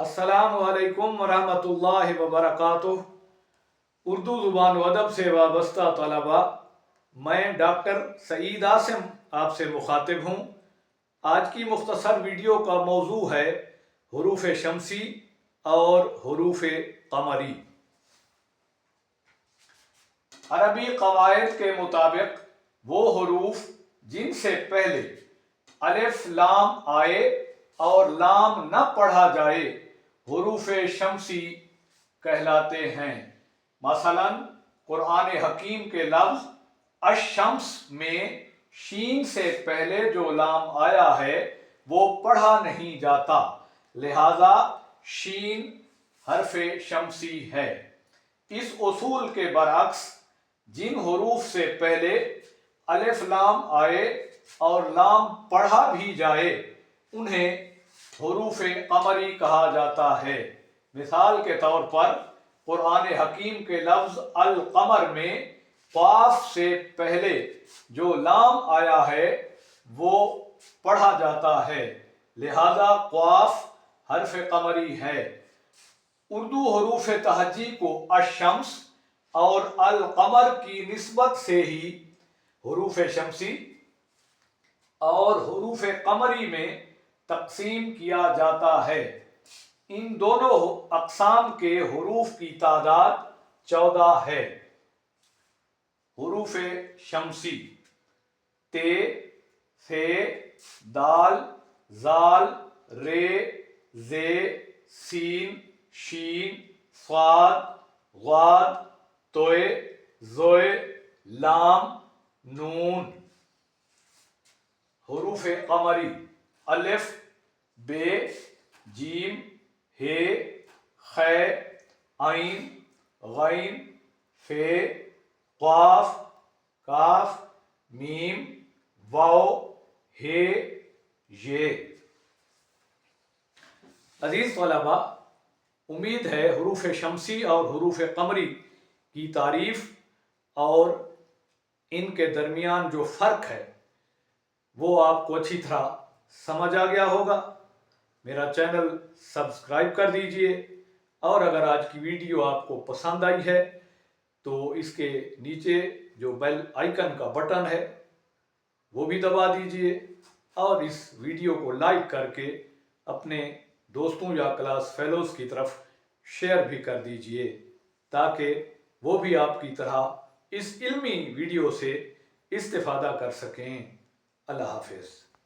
السلام علیکم ورحمۃ اللہ وبرکاتہ۔ اردو زبان و ادب سے وابستہ طلباء، میں ڈاکٹر سعید عاصم آپ سے مخاطب ہوں۔ آج کی مختصر ویڈیو کا موضوع ہے حروف شمسی اور حروف قمری۔ عربی قواعد کے مطابق وہ حروف جن سے پہلے الف لام آئے اور لام نہ پڑھا جائے حروف شمسی کہلاتے ہیں۔ مثلا قرآن حکیم کے لفظ الشمس میں شین سے پہلے جو لام آیا ہے وہ پڑھا نہیں جاتا، لہذا شین حرف شمسی ہے۔ اس اصول کے برعکس جن حروف سے پہلے الف لام آئے اور لام پڑھا بھی جائے انہیں حروف قمری کہا جاتا ہے۔ مثال کے طور پر قرآن حکیم کے لفظ القمر میں قاف سے پہلے جو لام آیا ہے وہ پڑھا جاتا ہے، لہذا قاف حرف قمری ہے۔ اردو حروف تہجی کو الشمس اور القمر کی نسبت سے ہی حروف شمسی اور حروف قمری میں تقسیم کیا جاتا ہے۔ ان دونوں اقسام کے حروف کی تعداد 14 ہے۔ حروف شمسی: ت، ث، دال، ذال، ر، ز، سین، شین، صاد، غاد، طوء، ظوء، لام، نون۔ حروف قمری: الف، ب، جیم، ہ، خ، عین، غین، ف، قاف، کاف، میم، واو، ہ، ی۔ عزیز طلباء، امید ہے حروف شمسی اور حروف قمری کی تعریف اور ان کے درمیان جو فرق ہے وہ آپ کو اچھی طرح سمجھ آ گیا ہوگا۔ میرا چینل سبسکرائب کر دیجئے، اور اگر آج کی ویڈیو آپ کو پسند آئی ہے تو اس کے نیچے جو بیل آئیکن کا بٹن ہے وہ بھی دبا دیجئے، اور اس ویڈیو کو لائک کر کے اپنے دوستوں یا کلاس فیلوز کی طرف شیئر بھی کر دیجئے تاکہ وہ بھی آپ کی طرح اس علمی ویڈیو سے استفادہ کر سکیں۔ اللہ حافظ۔